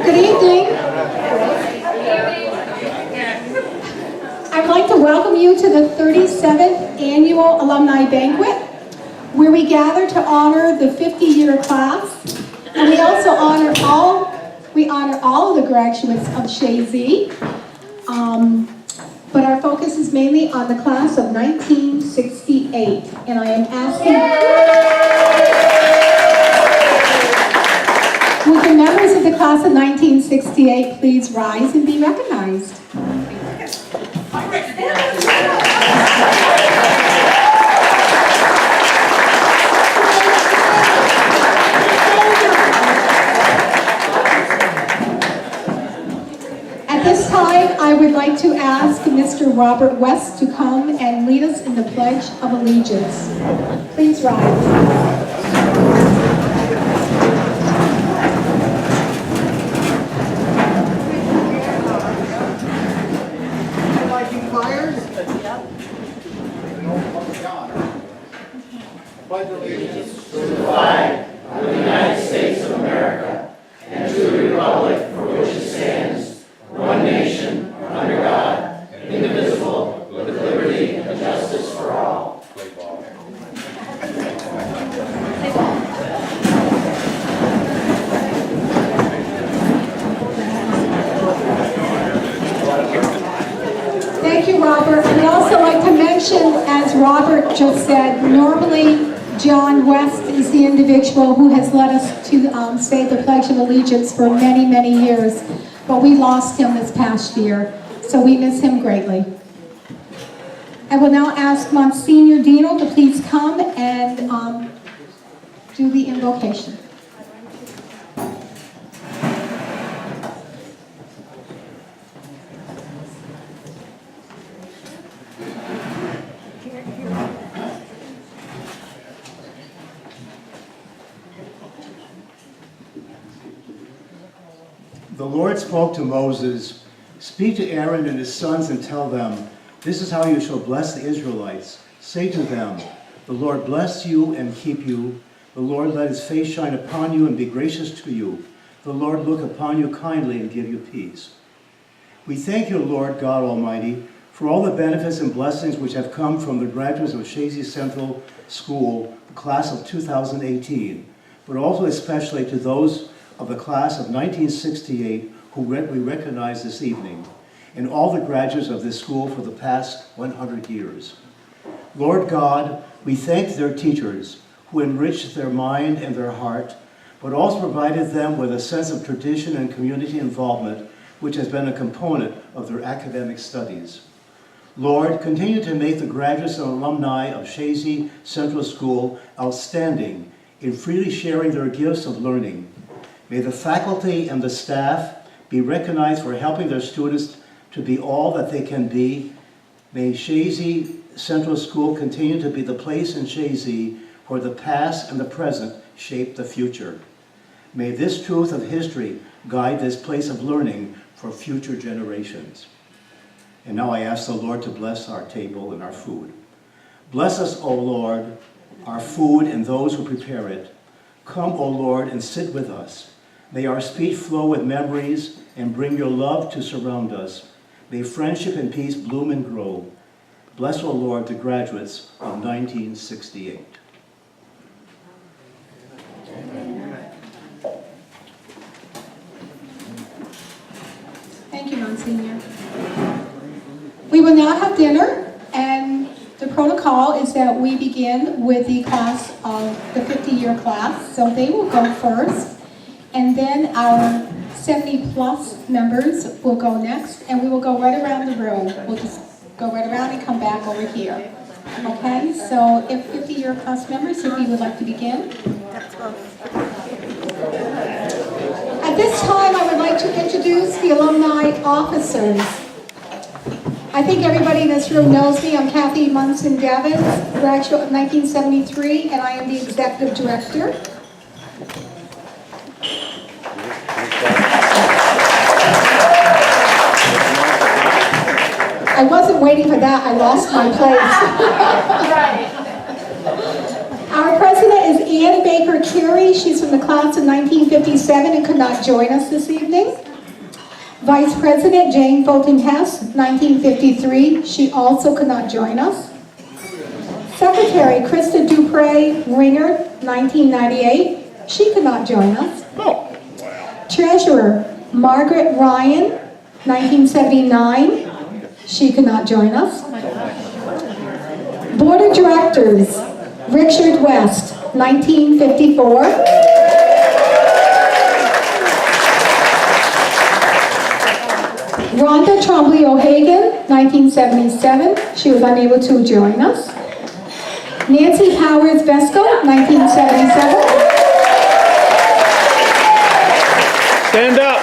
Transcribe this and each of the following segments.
Good evening. I'd like to welcome you to the 37th Annual Alumni Banquet, where we gather to honor the 50-year class, and we also honor all of the graduates of Chazy. But our focus is mainly on the class of 1968, and I am asking... Would the members of the class of 1968 please rise and be recognized? At this time, I would like to ask Mr. Robert West to come and lead us in the Pledge of Allegiance. Please rise. Pledge allegiance to the flag of the United States of America and to the republic for which it stands, one nation, under God, indivisible, with liberty and justice for all. Thank you, Robert. I'd also like to mention, as Robert just said, normally John West is the individual who has led us to say the Pledge of Allegiance for many, many years, but we lost him this past year, so we miss him greatly. I will now ask Monsignor Dino to please come and do the invocation. The Lord spoke to Moses, Speak to Aaron and his sons and tell them, this is how you shall bless the Israelites. Say to them, the Lord bless you and keep you. The Lord let his face shine upon you and be gracious to you. The Lord look upon you kindly and give you peace. We thank you, Lord God Almighty, for all the benefits and blessings which have come from the graduates of Chazy Central School, the class of 2018, but also especially to those of the class of 1968 who we recognize this evening, and all the graduates of this school for the past 100 years. Lord God, we thank their teachers who enriched their mind and their heart, but also provided them with a sense of tradition and community involvement, which has been a component of their academic studies. Lord, continue to make the graduates and alumni of Chazy Central School outstanding in freely sharing their gifts of learning. May the faculty and the staff be recognized for helping their students to be all that they can be. May Chazy Central School continue to be the place in Chazy where the past and the present shape the future. May this truth of history guide this place of learning for future generations. And now I ask the Lord to bless our table and our food. Bless us, O Lord, our food and those who prepare it. Come, O Lord, and sit with us. May our speech flow with memories and bring your love to surround us. May friendship and peace bloom and grow. Bless, O Lord, the graduates of 1968. Thank you, Monsignor. We will now have dinner, and the protocol is that we begin with the class of the 50-year class, so they will go first, and then our 70-plus members will go next, and we will go right around the room. We'll just go right around and come back over here. Okay, so if 50-year class members, if you would like to begin. At this time, I would like to introduce the alumni officers. I think everybody in this room knows me. I'm Kathy Munson-Devins, graduate of 1973, and I am the executive director. I wasn't waiting for that. I lost my place. Our president is Ann Baker Carey. She's from the class of 1957 and could not join us this evening. Vice President Jane Fulton Hess, 1953. She also could not join us. Secretary Krista Dupre Ringer, 1998. She could not join us. Treasurer Margaret Ryan, 1979. She could not join us. Board of Directors Richard West, 1954. Rhonda Trombley O'Hagan, 1977. She was unable to join us. Nancy Powers Vesco, 1977. Stand up.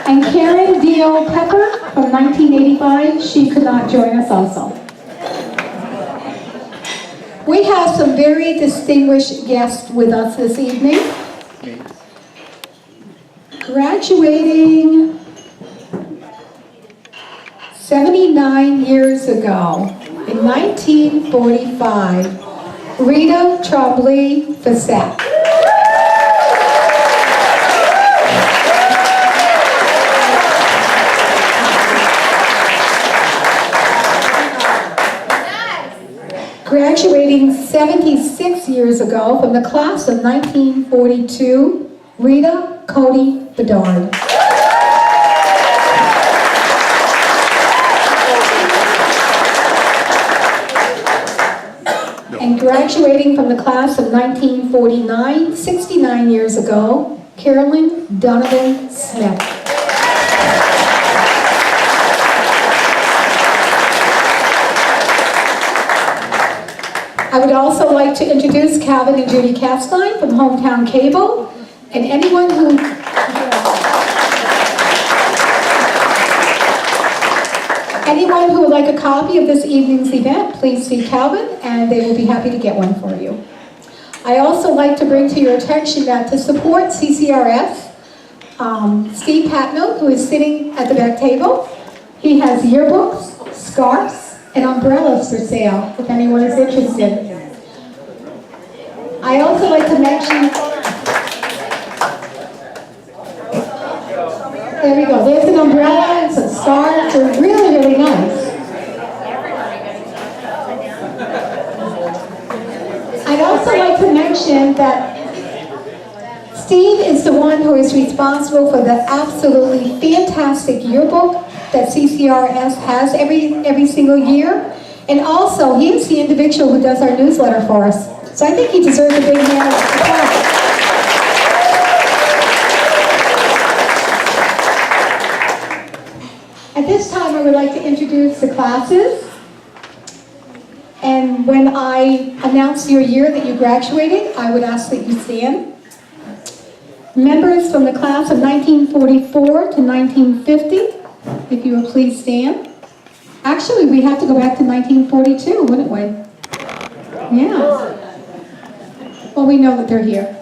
And Karen D.O. Pepper from 1985. She could not join us also. We have some very distinguished guests with us this evening. Graduating 79 years ago, in 1945, Rita Trombley Fassett. Graduating 76 years ago from the class of 1942, Rita Cody Bedard. And graduating from the class of 1949, 69 years ago, Carolyn Donovan Smith. I would also like to introduce Calvin and Judy Castine from Hometown Cable, and anyone who would like a copy of this evening's event, please see Calvin, and they will be happy to get one for you. I also like to bring to your attention that to support CCRS, Steve Patno, who is sitting at the back table, He has yearbooks, scarves, and umbrellas for sale, if anyone is interested. I also like to mention, there we go, there's an umbrella and some scarves, they're really, really nice. I'd also like to mention that Steve is the one who is responsible for the absolutely fantastic yearbook that CCRS has every single year. And also, he is the individual who does our newsletter for us. So I think he deserves a big hand of applause. At this time, I would like to introduce the classes. And when I announce your year that you graduated, I would ask that you stand. Members from the class of 1944 to 1950, if you would please stand. Actually, we have to go back to 1942, wouldn't we? Yeah. Well, we know that they're here.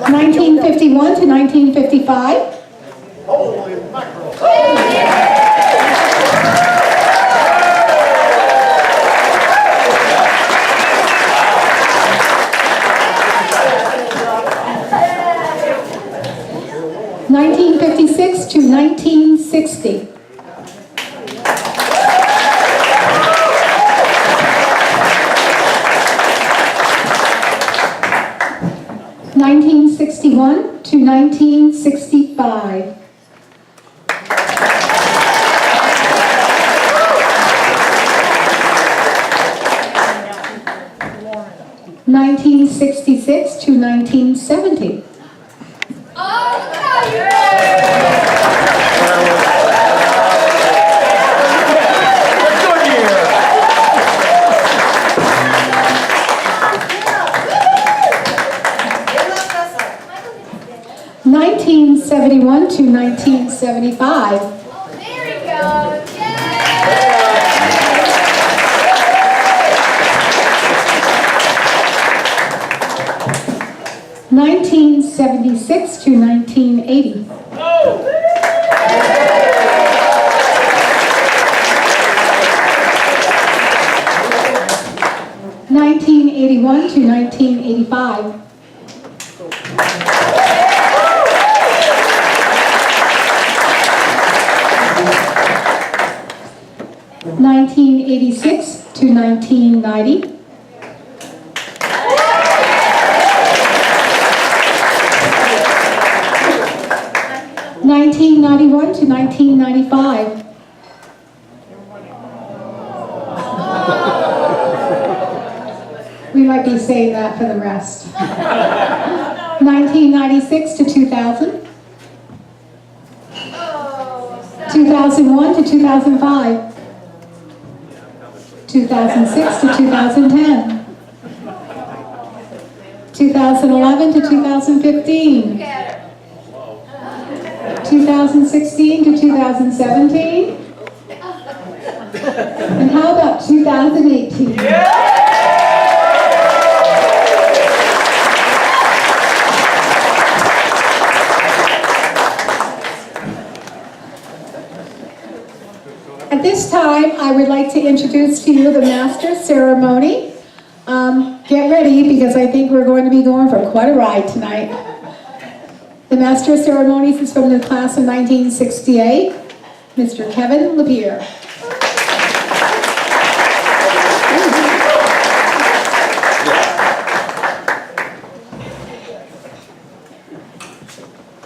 1951 to 1955. Holy mackerel. 1956 to 1960. 1961 to 1965. 1966 to 1970. 1971 to 1975. There we go. Yay! 1976 to 1980. 1981 to 1985. 1986 to 1990. 1991 to 1995. 'We might be saying that for the rest. 1996 to 2000. 2001 to 2005. 2006 to 2010. 2011 to 2015. 2016 to 2017. And how about 2018? At this time, I would like to introduce to you the master ceremony. Get ready, because I think we're going to be going for quite a ride tonight. The master of ceremonies is from the class of 1968, Mr. Kevin Lapeer.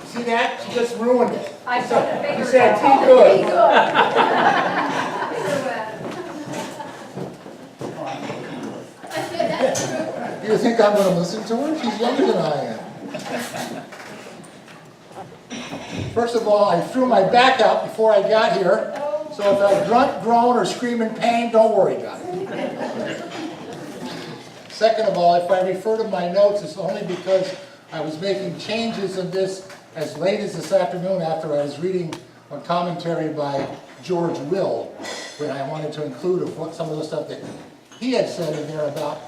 See that? She just ruined it. I You said too good. You think I'm going to listen to her? She's younger than I am. First of all, I threw my back out before I got here, so if I grunt, groan, or scream in pain, don't worry about it. Second of all, if I refer to my notes, it's only because I was making changes in this as late as this afternoon after I was reading a commentary by George Will, when I wanted to include some of the stuff that he had said in there about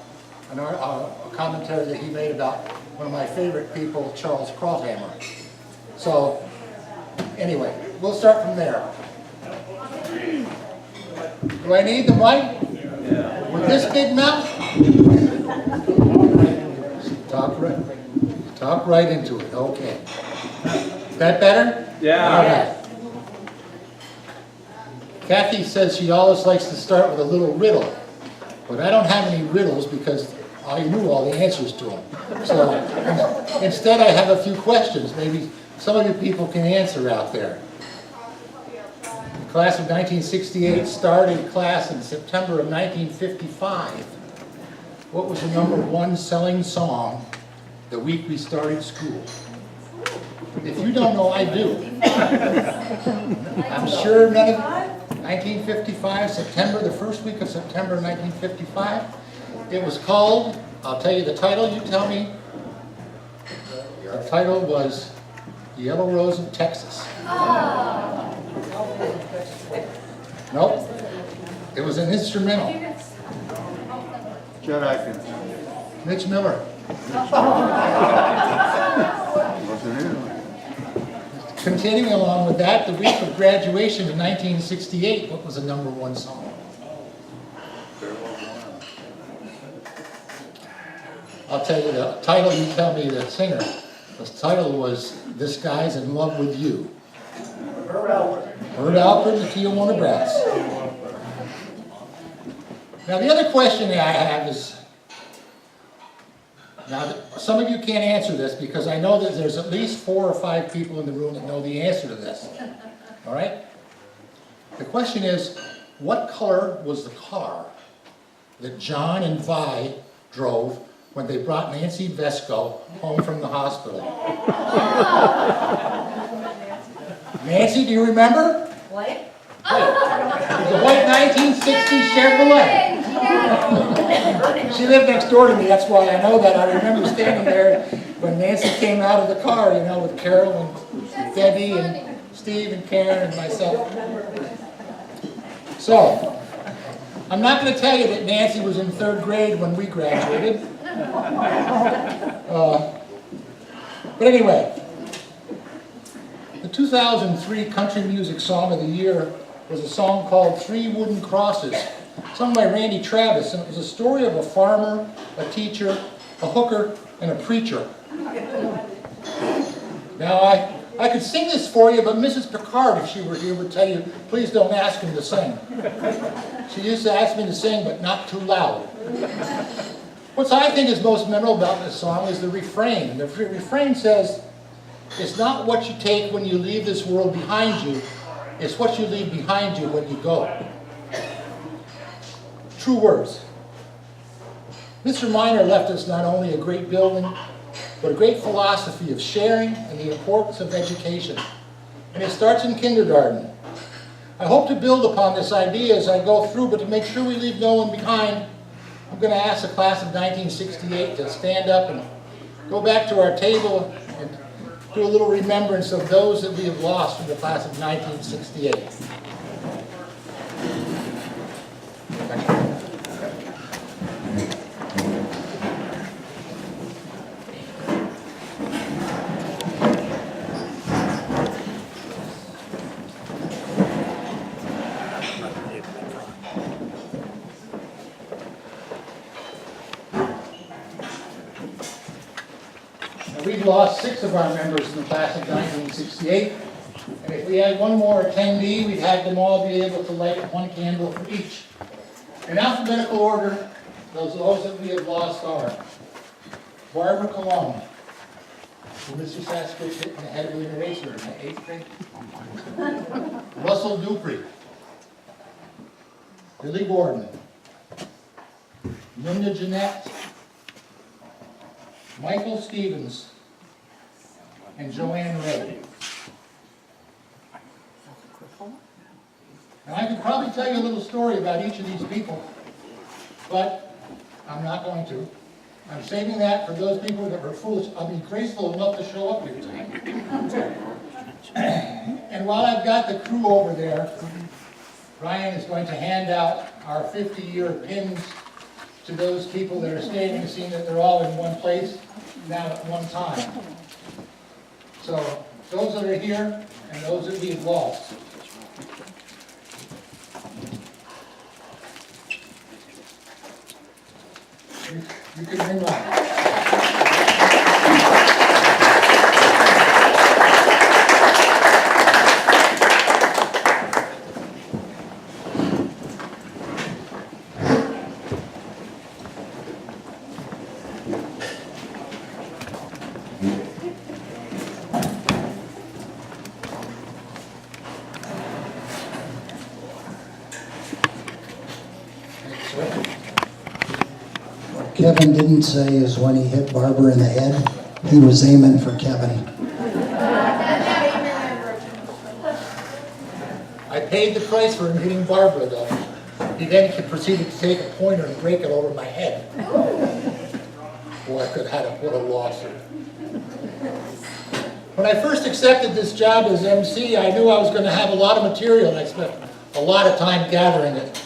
a commentary that he made about one of my favorite people, Charles Krauthammer. So, anyway, we'll start from there. Do I need the mic? With this big mouth? Talk right into it. Okay. That better? Yeah. All right. Kathy says she always likes to start with a little riddle, but I don't have any riddles because I knew all the answers to them. So instead I have a few questions. Maybe some of you people can answer out there. The class of 1968 started class in September of 1955. What was the #1 selling song the week we started school? If you don't know, I do. I'm sure none of 1955, September, the first week of September 1955. It was called, I'll tell you the title, you tell me. The title was Yellow Rose of Texas. Nope. It was an instrumental. Judd Atkins. Mitch Miller. Continuing along with that, the week of graduation in 1968, what was the #1 song? I'll tell you the title, you tell me the singer. The title was This Guy's in Love with You. Herb Alpert, the Tijuana Brass. Now the other question that I have is, now some of you can't answer this because I know that there's at least 4 or 5 people in the room that know the answer to this. All right? The question is, what color was the car that John and Vi drove when they brought Nancy Vesco home from the hospital? Nancy, do you remember? What? It was a white 1960 Chevrolet. She lived next door to me, that's why I know that. I remember standing there when Nancy came out of the car, you know, with Carol and Debbie and Steve and Karen and myself. So, I'm not going to tell you that Nancy was in 3rd grade when we graduated. But anyway, the 2003 Country Music Song of the Year was a song called 3 Wooden Crosses, sung by Randy Travis, and it was a story of a farmer, a teacher, a hooker, and a preacher. Now, I could sing this for you, but Mrs. Picard, if she were here, would tell you, please don't ask him to sing. She used to ask me to sing, but not too loud. What I think is most memorable about this song is the refrain. And the refrain says, it's not what you take when you leave this world behind you, it's what you leave behind you when you go. True words. Mr. Miner left us not only a great building, but a great philosophy of sharing and the importance of education. And it starts in kindergarten. I hope to build upon this idea as I go through, but to make sure we leave no one behind, I'm going to ask the class of 1968 to stand up and go back to our table and do a little remembrance of those that we have lost from the class of 1968. We've lost 6 of our members in the class of 1968, and if we had one more attendee, we'd have them all be able to light 1 candle for each. In alphabetical order, those that we have lost are Barbara Colon, who Mr. Sasquatch hit in the head with an eraser in the 8th grade. Russell Dupree, Billy Gordon, Linda Jeanette, Michael Stevens, and Joanne Ray. Now I could probably tell you a little story about each of these people, but I'm not going to. I'm saving that for those people that were foolish. I'll be graceful enough to show up here tonight. And while I've got the crew over there, Ryan is going to hand out our 50-year pins to those people that are standing, seeing that they're all in one place now at one time. So those that are here and those that we've lost. You can hang on. What Kevin didn't say is when he hit Barbara in the head, he was aiming for Kevin. I paid the price for him hitting Barbara, though. He then proceeded to take a pointer and break it over my head. Boy, I could have had what a lawsuit. When I first accepted this job as MC, I knew I was going to have a lot of material, and I spent a lot of time gathering it.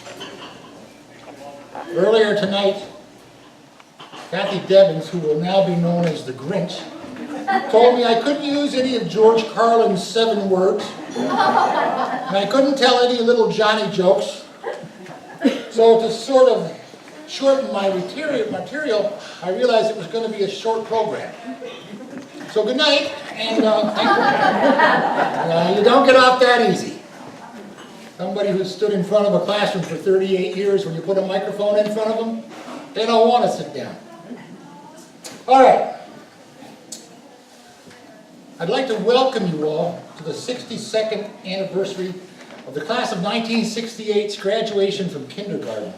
Earlier tonight, Kathy Devins, who will now be known as the Grinch, told me I couldn't use any of George Carlin's 7 words, and I couldn't tell any little Johnny jokes. So to sort of shorten my material, I realized it was going to be a short program. So good night, and you don't get off that easy. Somebody who stood in front of a classroom for 38 years, when you put a microphone in front of them, they don't want to sit down. All right. I'd like to welcome you all to the 62nd anniversary of the class of 1968's graduation from kindergarten.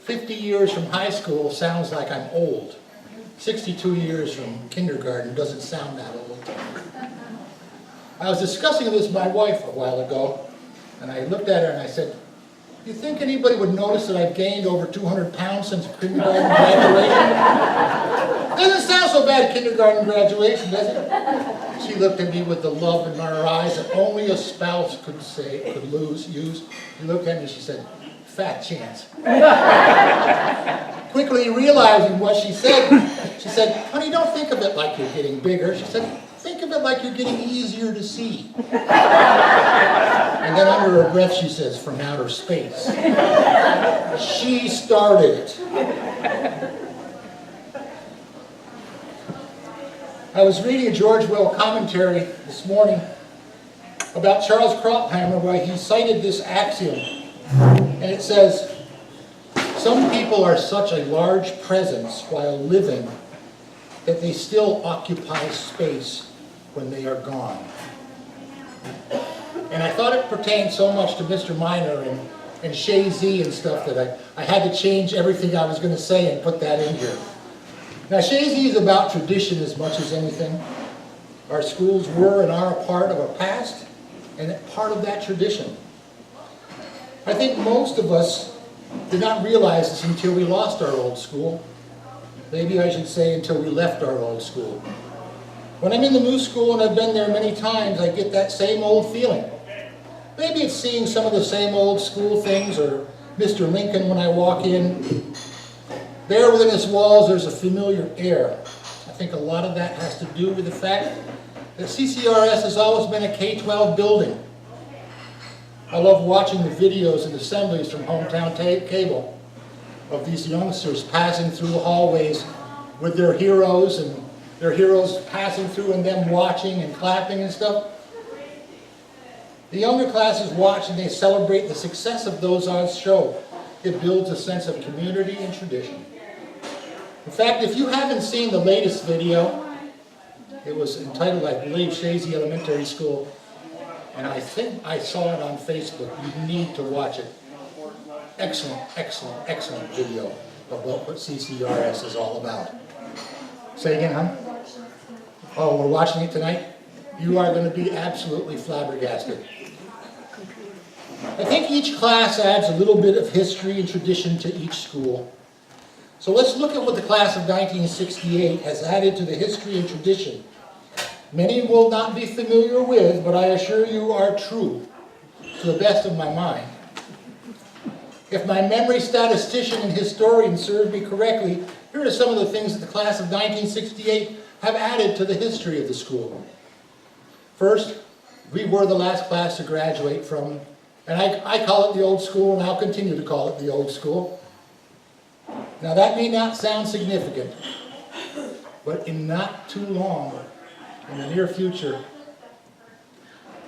50 years from high school sounds like I'm old. 62 years from kindergarten doesn't sound that old. I was discussing this with my wife a while ago, and I looked at her and I said, "Do you think anybody would notice that I've gained over 200 pounds since kindergarten graduation?" Doesn't sound so bad at kindergarten graduation, does it? She looked at me with the love in her eyes that only a spouse could use. She looked at me and she said, "Fat chance." Quickly realizing what she said, "Honey, don't think of it like you're getting bigger." She said, "Think of it like you're getting easier to see." And then under her breath she says, "From outer space." She started it. I was reading a George Will commentary this morning about Charles Krauthammer, where he cited this axiom, and it says, "Some people are such a large presence while living that they still occupy space when they are gone." And I thought it pertained so much to Mr. Minor and Chazy and stuff that I had to change everything I was going to say and put that in here. Now, Chazy is about tradition as much as anything. Our schools were and are a part of our past and part of that tradition. I think most of us did not realize this until we lost our old school. Maybe I should say until we left our old school. When I'm in the new school, and I've been there many times, I get that same old feeling. Maybe it's seeing some of the same old school things, or Mr. Lincoln when I walk in. There within its walls, there's a familiar air. I think a lot of that has to do with the fact that CCRS has always been a K-12 building. I love watching the videos and assemblies from Hometown Cable of these youngsters passing through the hallways with their heroes, and their heroes passing through and them watching and clapping and stuff. The younger classes watch and they celebrate the success of those on show. It builds a sense of community and tradition. In fact, if you haven't seen the latest video, it was entitled, I believe, Chazy Elementary School, and I think I saw it on Facebook. You need to watch it. Excellent, excellent, excellent video about what CCRS is all about. Say again, huh? Oh, we're watching it tonight? You are going to be absolutely flabbergasted. I think each class adds a little bit of history and tradition to each school. So let's look at what the class of 1968 has added to the history and tradition. Many will not be familiar with, but I assure you are true, to the best of my mind. If my memory statistician and historian serve me correctly, here are some of the things that the class of 1968 have added to the history of the school. First, we were the last class to graduate from, and I call it the old school, and I'll continue to call it the old school. Now that may not sound significant, but in not too long, in the near future,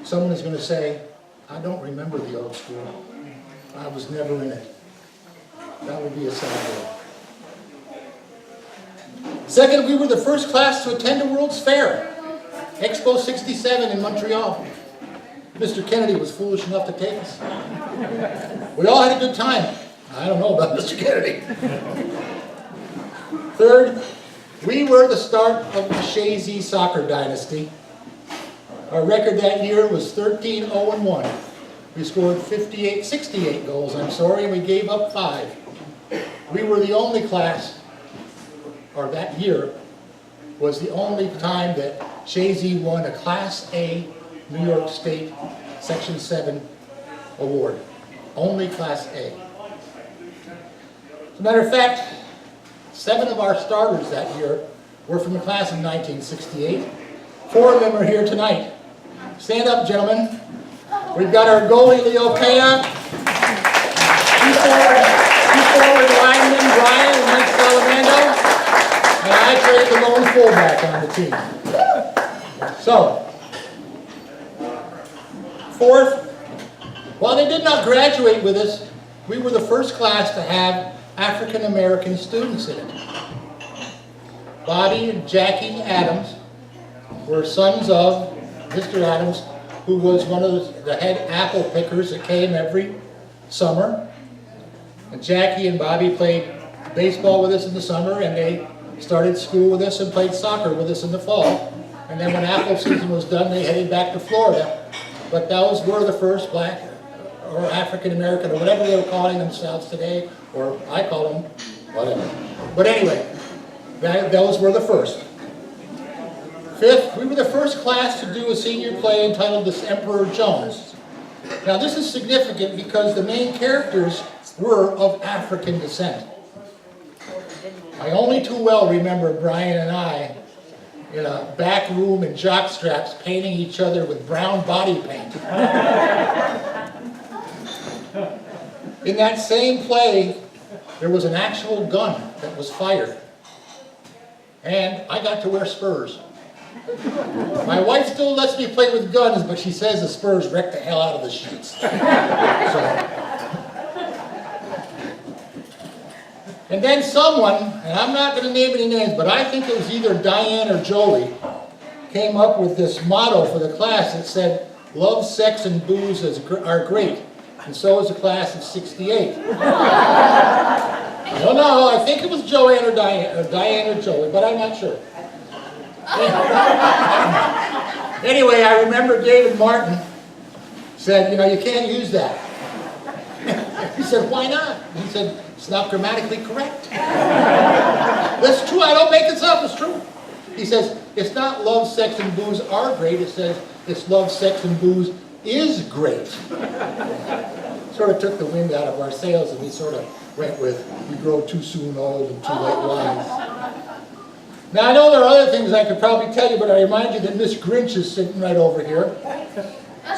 someone is going to say, I don't remember the old school. I was never in it. That would be a sad day. Second, we were the first class to attend a World's Fair, Expo 67 in Montreal. Mr. Kennedy was foolish enough to take us. We all had a good time. I don't know about Mr. Kennedy. Third, we were the start of the Chazy soccer dynasty. Our record that year was 13-0-1. We scored 68 goals, and we gave up 5. We were the only class, or that year, was the only time that Chazy won a Class A New York State Section 7 award. Only Class A. As a matter of fact, 7 of our starters that year were from the class of 1968. 4 of them are here tonight. Stand up, gentlemen. We've got our goalie, Leo Pea. 2 forward linemen, Brian and Mike Salamando. And I played the lone fullback on the team. So, fourth, while they did not graduate with us, we were the first class to have African American students in it. Bobby and Jackie Adams were sons of Mr. Adams, who was one of the head apple pickers that came every summer. And Jackie and Bobby played baseball with us in the summer, and they started school with us and played soccer with us in the fall. And then when apple season was done, they headed back to Florida. But those were the first black or African American, or whatever they were calling themselves today, or I call them whatever. But anyway, those were the first. Fifth, we were the first class to do a senior play entitled The Emperor Jones. Now this is significant because the main characters were of African descent. I only too well remember Brian and I in a back room in jock straps painting each other with brown body paint. In that same play, there was an actual gun that was fired. And I got to wear spurs. My wife still lets me play with guns, but she says the spurs wreck the hell out of the sheets. And then someone, and I'm not going to name any names, but I think it was either Diane or Jolie, came up with this motto for the class that said, love, sex, and booze are great, and so is the class of 68. I don't know, I think it was Joanne or Diane or Jolie, but I'm not sure. Anyway, I remember David Martin said, you know, you can't use that. He said, why not? He said, it's not grammatically correct. That's true, I don't make this up, it's true. He says, it's not love, sex, and booze are great, it says, it's love, sex, and booze is great. Sort of took the wind out of our sails, and we sort of went with, we grow too soon old and too late wise. Now I know there are other things I could probably tell you, but I remind you that Miss Grinch is sitting right over here.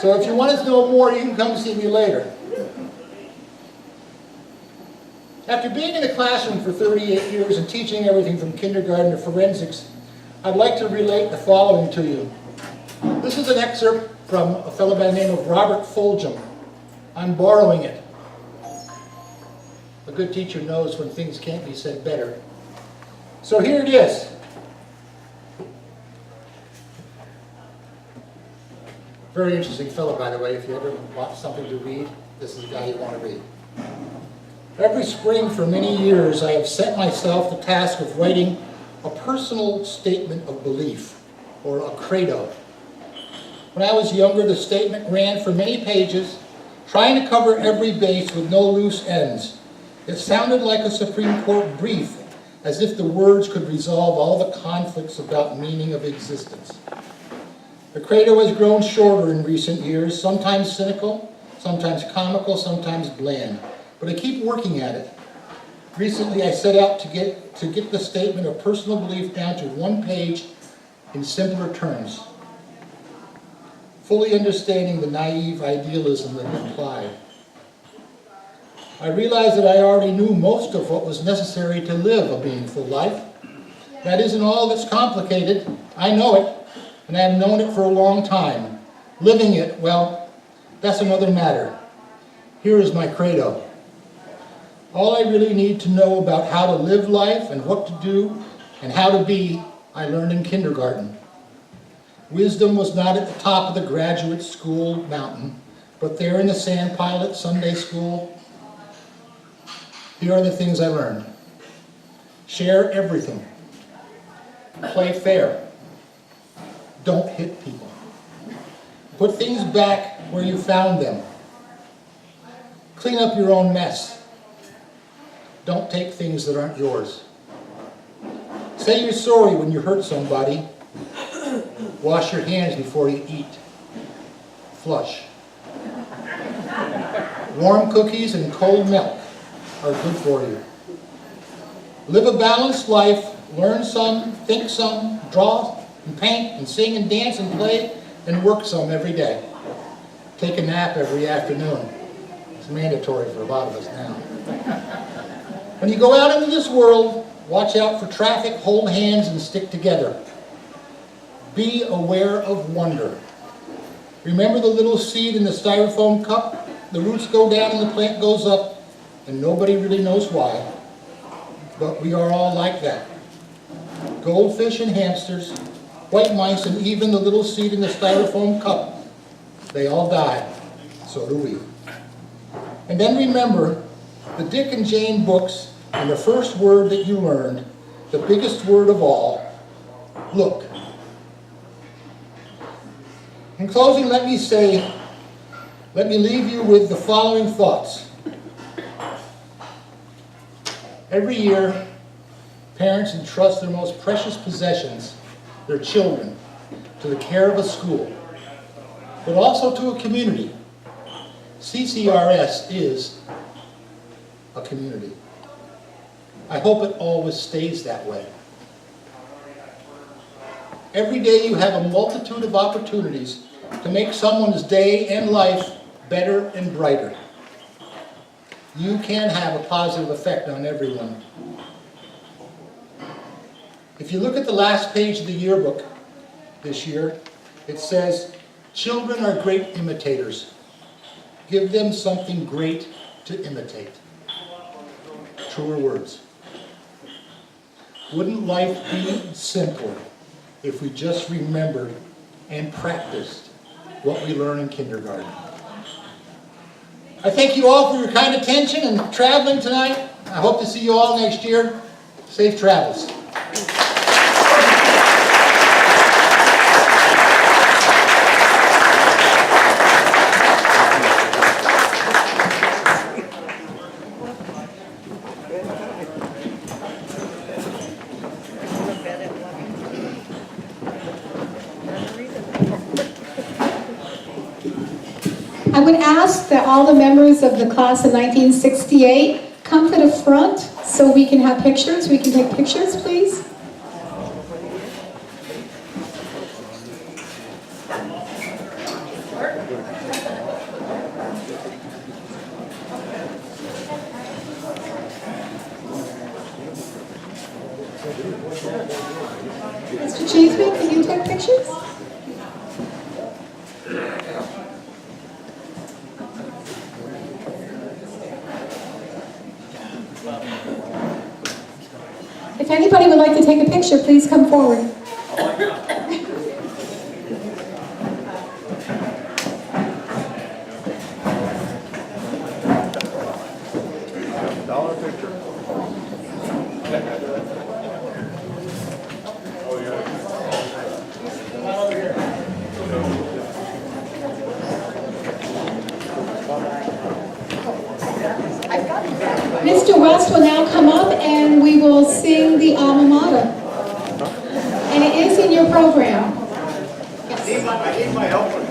So if you want to know more, you can come see me later. After being in the classroom for 38 years and teaching everything from kindergarten to forensics, I'd like to relate the following to you. This is an excerpt from a fellow by the name of Robert Fulgham. I'm borrowing it. A good teacher knows when things can't be said better. So here it is. Very interesting fellow, by the way. If you ever want something to read, this is the guy you want to read. Every spring for many years, I have set myself the task of writing a personal statement of belief, or a credo. When I was younger, the statement ran for many pages, trying to cover every base with no loose ends. It sounded like a Supreme Court brief, as if the words could resolve all the conflicts about meaning of existence. The credo has grown shorter in recent years, sometimes cynical, sometimes comical, sometimes bland. but I keep working at it. Recently, I set out to get the statement of personal belief down to one page in simpler terms, fully understanding the naive idealism that it implied. I realized that I already knew most of what was necessary to live a meaningful life. That isn't all that's complicated. I know it, and I have known it for a long time. Living it, well, that's another matter. Here is my credo. All I really need to know about how to live life and what to do and how to be, I learned in kindergarten. Wisdom was not at the top of the graduate school mountain, but there in the sand pile at Sunday school. Here are the things I learned. Share everything. Play fair. Don't hit people. Put things back where you found them. Clean up your own mess. Don't take things that aren't yours. Say you're sorry when you hurt somebody. Wash your hands before you eat. Flush. Warm cookies and cold milk are good for you. Live a balanced life. Learn some, think some, draw and paint and sing and dance and play and work some every day. Take a nap every afternoon. It's mandatory for a lot of us now. When you go out into this world, watch out for traffic, hold hands, and stick together. Be aware of wonder. Remember the little seed in the styrofoam cup? The roots go down and the plant goes up, and nobody really knows why. But we are all like that. Goldfish and hamsters, white mice, and even the little seed in the styrofoam cup. They all die. So do we. And then remember the Dick and Jane books and the first word that you learned, the biggest word of all, look. In closing, let me leave you with the following thoughts. Every year, parents entrust their most precious possessions, their children, to the care of a school, but also to a community. CCRS is a community. I hope it always stays that way. Every day you have a multitude of opportunities to make someone's day and life better and brighter. You can have a positive effect on everyone. If you look at the last page of the yearbook this year, it says, "Children are great imitators. Give them something great to imitate." Truer words. Wouldn't life be simpler if we just remembered and practiced what we learn in kindergarten? I thank you all for your kind attention and traveling tonight. I hope to see you all next year. Safe travels. I would ask that all the members of the class of 1968 come to the front so we can have pictures. We can take pictures, please. Mr. Cheeseman, can you take pictures? If anybody would like to take a picture, please come forward. Dollar picture. Mr. West will now come up and we will sing the alma mater. And it is in your program. I need my helper.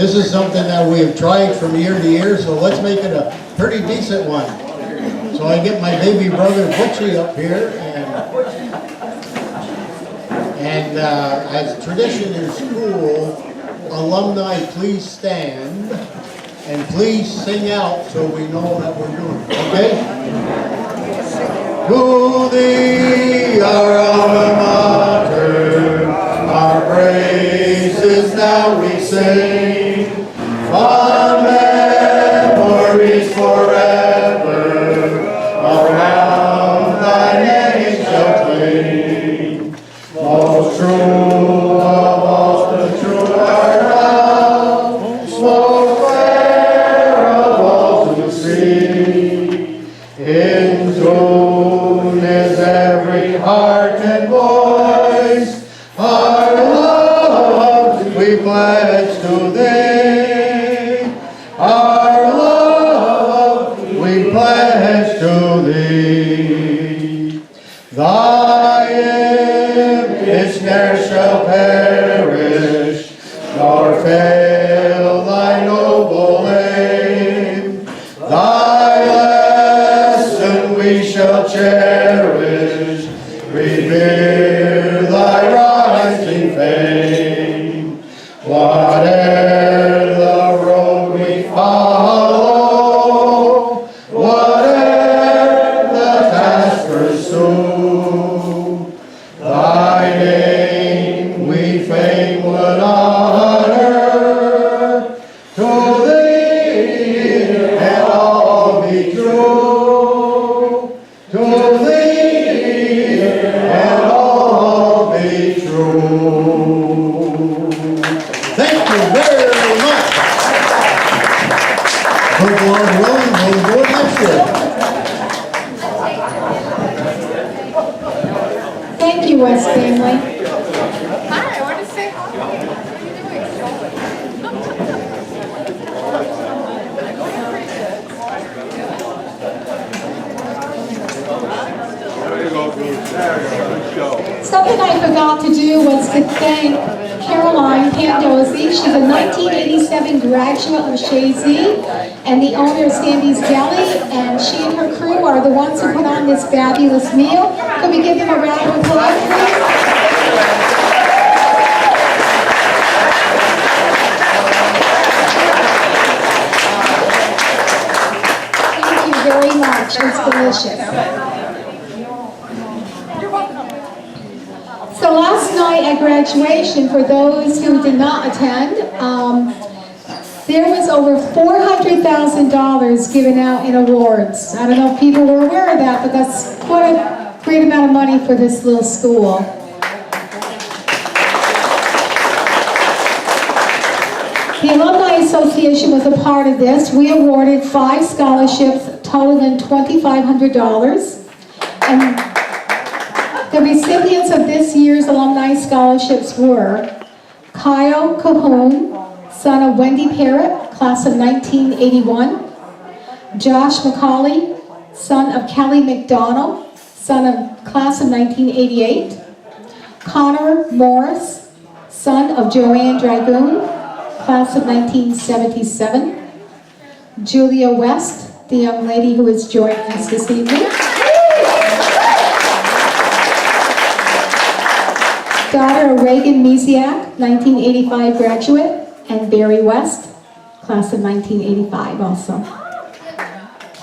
This is something that we have tried from year to year, so let's make it a pretty decent one. So I get my baby brother Butchie up here, and as tradition in school, alumni, please stand and please sing out so we know that we're doing it, okay? To thee, our alma mater, our praises now we sing, fond memories forever, around thy name shall cling. Most true of all the true art thou, most fair of all to see. In tune is every heart and voice, our love we pledge to thee, our love we pledge to thee. Thy image ne'er shall perish, nor fail thy noble aim. Thy lesson we shall cherish, revere thy rising fame. Whate'er the road we follow, whate'er the task pursue, thy name we fain would honor, to thee and all be true, to thee and all be true. Thank you very much. Good Lord willing, we'll do it next year. Thank you, West family. Hi, I want to say hi. What There you go, Bruce. There you go. Good show. Something I forgot to do was to thank Caroline Pandozzi. She's a 1987 graduate of Chazy and the owner of Sandy's Deli, and she and her crew are the ones who put on this fabulous meal. Can we give them a round of applause, please? Thank you very much. It's delicious. So last night at graduation, for those who did not attend, there was over $400,000 given out in awards. I don't know if people were aware of that, but that's quite a great amount of money for this little school. The Alumni Association was a part of this. We awarded 5 scholarships totaling $2,500. And the recipients of this year's Alumni Scholarships were Kyle Cahoon, son of Wendy Parrott, class of 1981. Josh McCauley, son of Kelly McDonald, son of class of 1988. Connor Morris, son of Joanne Dragoon, class of 1977. Julia West, the young lady who is joining us this evening. Daughter of Reagan Misiak, 1985 graduate, and Barry West, class of 1985 also.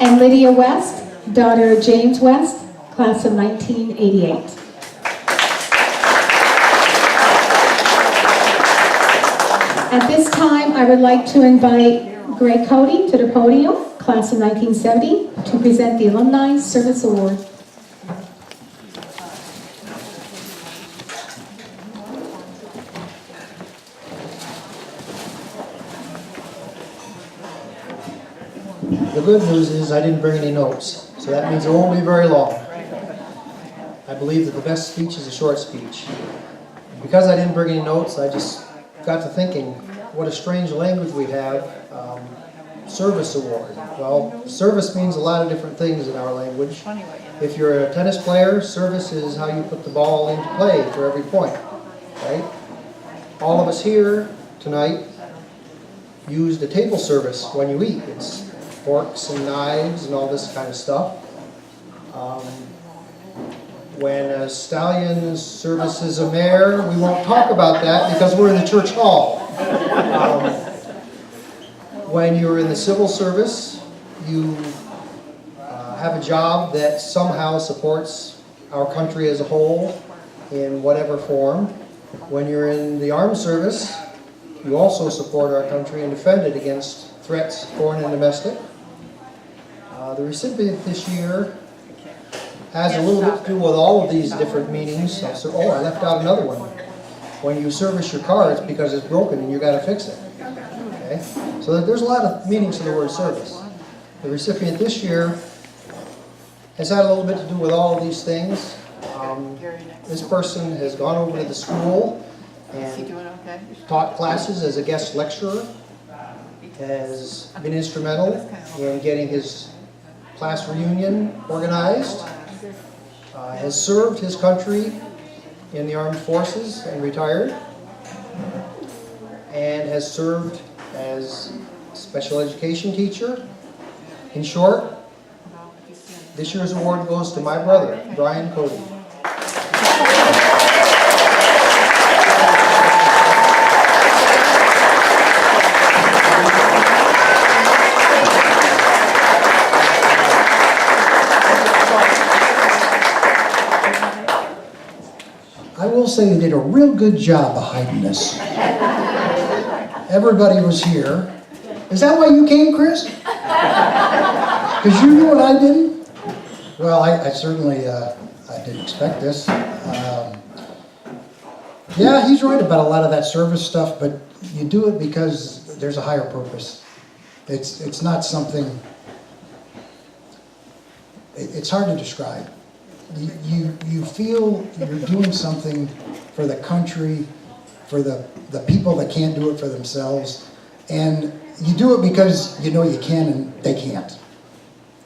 And Lydia West, daughter of James West, class of 1988. At this time, I would like to invite Greg Cody to the podium, class of 1970, to present the Alumni Service Award. The good news is I didn't bring any notes, so that means it won't be very long. I believe that the best speech is a short speech. Because I didn't bring any notes, I just got to thinking, what a strange language we have. Service award. Well, service means a lot of different things in our language. If you're a tennis player, service is how you put the ball into play for every point, right? All of us here tonight use the table service when you eat. It's forks and knives and all this kind of stuff. When a stallion services a mare, we won't talk about that because we're in the church hall. When you're in the civil service, you have a job that somehow supports our country as a whole in whatever form. When you're in the armed service, you also support our country and defend it against threats, foreign and domestic. The recipient this year has a little bit to do with all of these different meanings. So, oh, I left out another one. When you service your car, it's because it's broken and you got to fix it. Okay? So there's a lot of meanings to the word service. The recipient this year has had a little bit to do with all of these things. This person has gone over to the school and taught classes as a guest lecturer, has been instrumental in getting his class reunion organized, has served his country in the armed forces and retired, and has served as special education teacher. In short, this year's award goes to my brother, Brian Cody. I will say you did a real good job of hiding this. Everybody was here. Is that why you came, Chris? Because you knew what I didn't? Well, I certainly I didn't expect this. Yeah, he's right about a lot of that service stuff, but you do it because there's a higher purpose. It's not something, it's hard to describe. You feel you're doing something for the country, for the people that can't do it for themselves, and you do it because you know you can and they can't.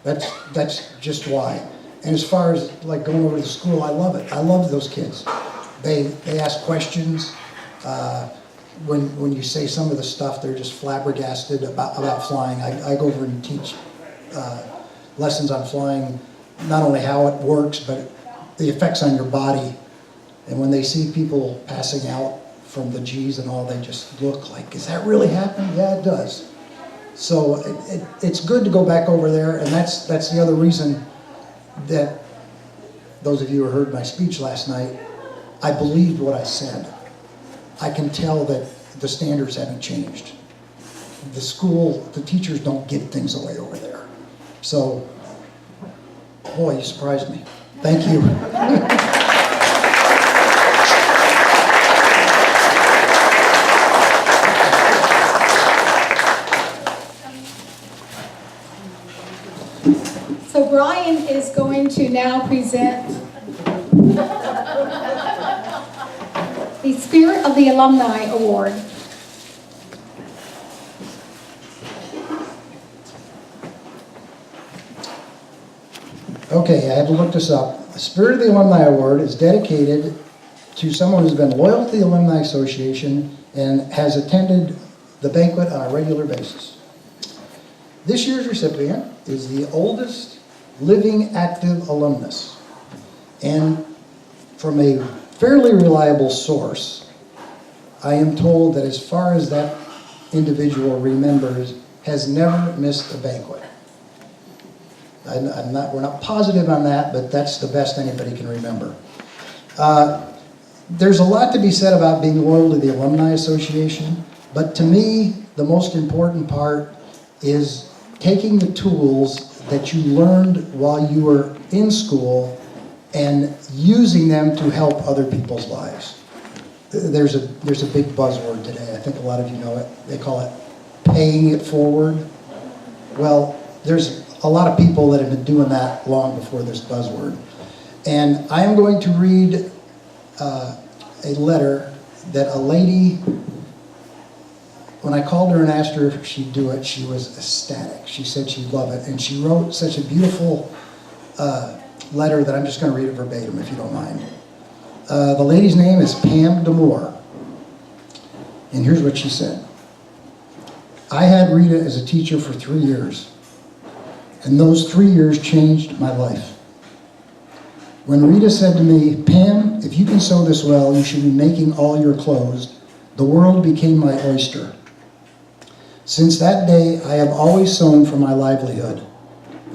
That's just why. And as far as like going over to the school, I love it. I love those kids. They ask questions. When you say some of the stuff, they're just flabbergasted about flying. I go over and teach lessons on flying, not only how it works, but the effects on your body. And when they see people passing out from the G's and all, they just look like, is that really happening? Yeah, it does. So it's good to go back over there, and that's the other reason that those of you who heard my speech last night, I believed what I said. I can tell that the standards haven't changed. The school, the teachers don't give things away over there. So, boy, you surprised me. Thank you. So Brian is going to now present the Spirit of the Alumni Award. Okay, I had to look this up. The Spirit of the Alumni Award is dedicated to someone who's been loyal to the Alumni Association and has attended the banquet on a regular basis. This year's recipient is the oldest living active alumnus. And from a fairly reliable source, I am told that as far as that individual remembers, has never missed a banquet. We're not positive on that, but that's the best anybody can remember. There's a lot to be said about being loyal to the Alumni Association, but to me, the most important part is taking the tools that you learned while you were in school and using them to help other people's lives. There's a big buzzword today. I think a lot of you know it. They call it paying it forward. Well, there's a lot of people that have been doing that long before this buzzword. And I am going to read a letter that a lady, when I called her and asked her if she'd do it, she was ecstatic. She said she'd love it. And she wrote such a beautiful letter that I'm just going to read it verbatim, if you don't mind. The lady's name is Pam DeMoore. And here's what she said. I had Rita as a teacher for 3 years, and those 3 years changed my life. When Rita said to me, "Pam, if you can sew this well, you should be making all your clothes," the world became my oyster. Since that day, I have always sewn for my livelihood.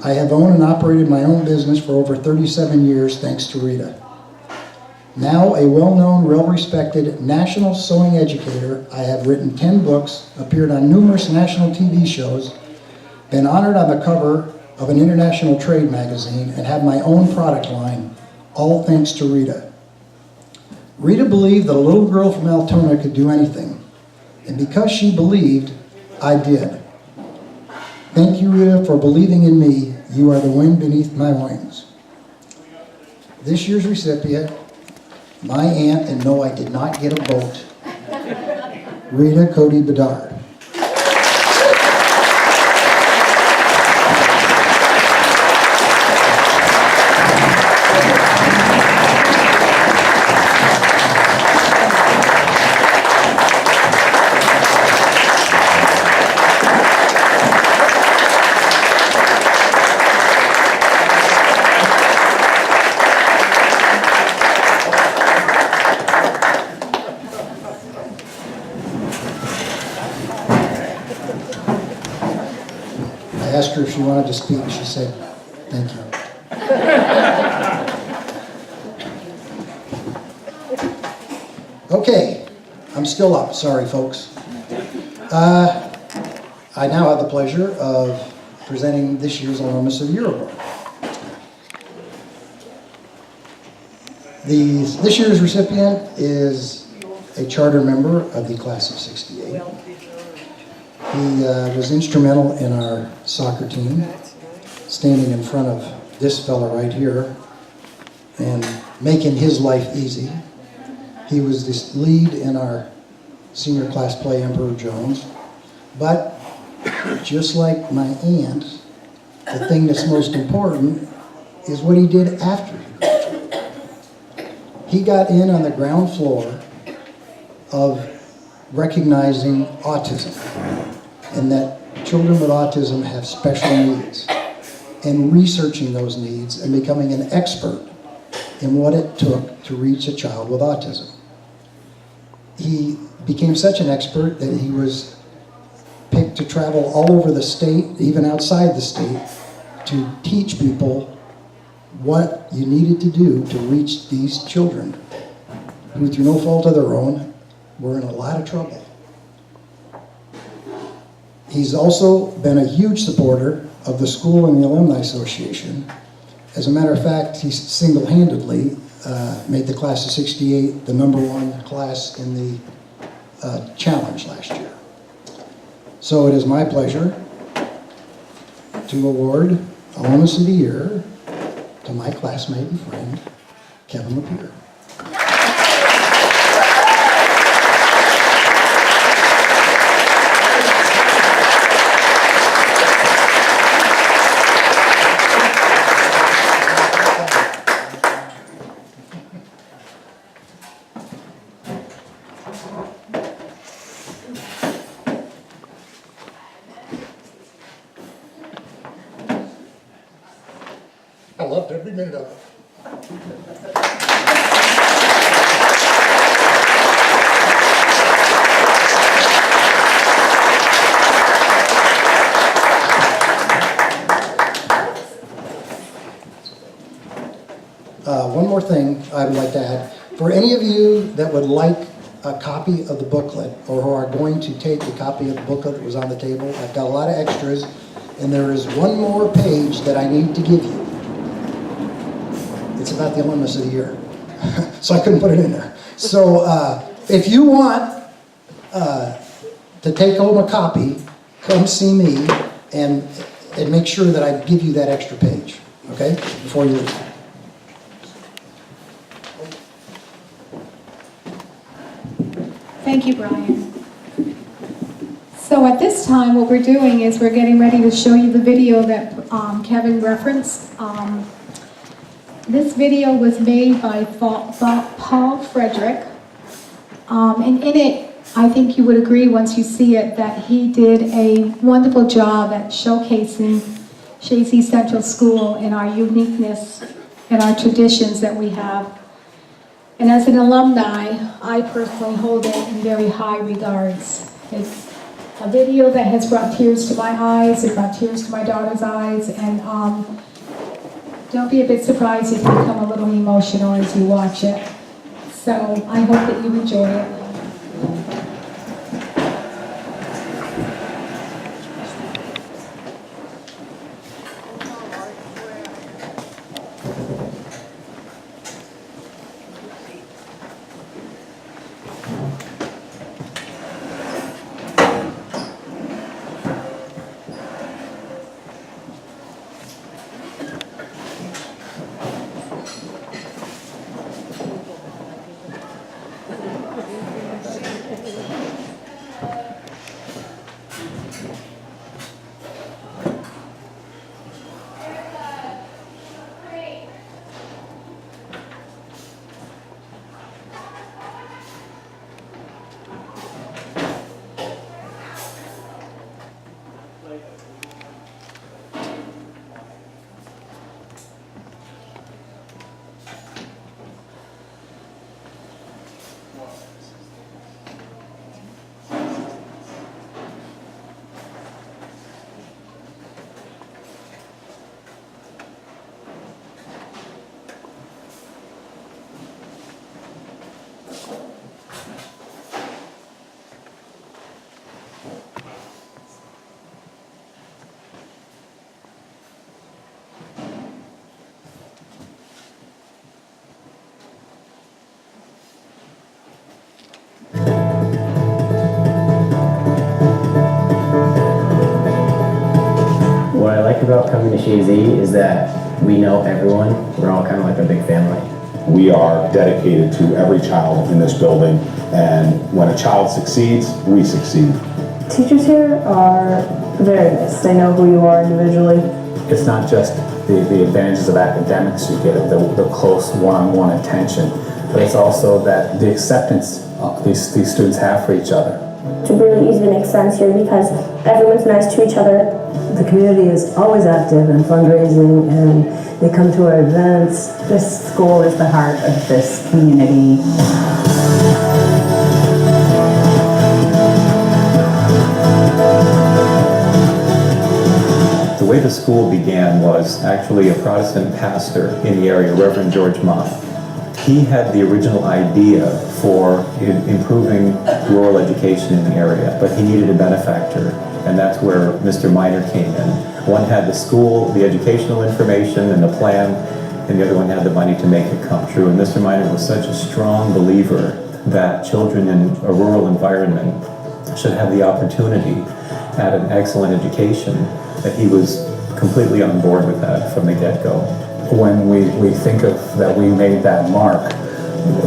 I have owned and operated my own business for over 37 years thanks to Rita. Now a well-known, well-respected national sewing educator, I have written 10 books, appeared on numerous national TV shows, been honored on the cover of an international trade magazine, and have my own product line, all thanks to Rita. Rita believed that a little girl from Altona could do anything, and because she believed, I did. Thank you, Rita, for believing in me. You are the wind beneath my wings. This year's recipient, my aunt, and no, I did not get a boat, Rita Cody Bedard. I asked her if she wanted to speak. She said, "Thank you." Okay, I'm still up. Sorry, folks. I now have the pleasure of presenting this year's Alumnus of the Year Award. This year's recipient is a charter member of the class of '68. He was instrumental in our soccer team, standing in front of this fella right here and making his life easy. He was the lead in our senior class play, Emperor Jones. But just like my aunt, the thing that's most important is what he did after he graduated. He got in on the ground floor of recognizing autism, and that children with autism have special needs, and researching those needs and becoming an expert in what it took to reach a child with autism. He became such an expert that he was picked to travel all over the state, even outside the state, to teach people what you needed to do to reach these children who, through no fault of their own, were in a lot of trouble. He's also been a huge supporter of the school and the Alumni Association. As a matter of fact, he single-handedly made the class of '68 the #1 class in the challenge last year. So it is my pleasure to award Alumnus of the Year to my classmate and friend, Kevin Lapeer. I loved every minute of it. One more thing I would like to add. For any of you that would like a copy of the booklet, or who are going to take a copy of the booklet that was on the table, I've got a lot of extras, and there is one more page that I need to give you. It's about the Alumnus of the Year. So I couldn't put it in there. So if you want to take home a copy, come see me and make sure that I give you that extra page, okay, before you leave. Thank you, Brian. So at this time, what we're doing is we're getting ready to show you the video that Kevin referenced. This video was made by Paul Frederick, and in it, I think you would agree once you see it that he did a wonderful job at showcasing Chazy Central School and our uniqueness and our traditions that we have. And as an alumni, I personally hold it in very high regards. It's a video that has brought tears to my eyes, it brought tears to my daughter's eyes, and don't be a bit surprised if you become a little emotional as you watch it. So I hope that you enjoy it. What I like about coming to Chazy is that we know everyone. We're all kind of like a big family. We are dedicated to every child in this building, and when a child succeeds, we succeed. Teachers here are very nice. They know who you are individually. It's not just the advantages of academics you get, the close one-on-one attention, but it's also that the acceptance these students have for each other. It's really easy to make friends here because everyone's nice to each other. The community is always active in fundraising, and they come to our events. This school is the heart of this community. The way the school began was actually a Protestant pastor in the area, Reverend George Mott. He had the original idea for improving rural education in the area, but he needed a benefactor, and that's where Mr. Miner came in. One had the school, the educational information and the plan, and the other one had the money to make it come true. And Mr. Miner was such a strong believer that children in a rural environment should have the opportunity at an excellent education, that he was completely on board with that from the get-go. When we think of that we made that mark,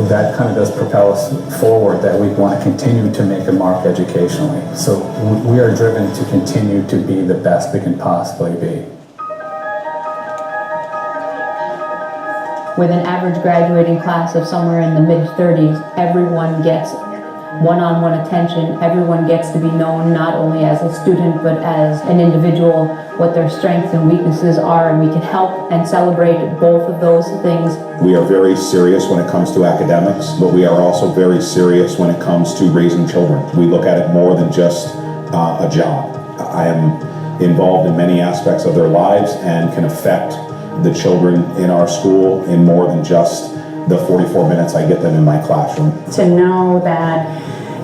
that kind of does propel us forward, that we want to continue to make a mark educationally. So we are driven to continue to be the best we can possibly be. With an average graduating class of somewhere in the mid-30s, everyone gets one-on-one attention. Everyone gets to be known not only as a student but as an individual, what their strengths and weaknesses are, and we can help and celebrate both of those things. We are very serious when it comes to academics, but we are also very serious when it comes to raising children. We look at it more than just a job. I am involved in many aspects of their lives and can affect the children in our school in more than just the 44 minutes I get them in my classroom. To know that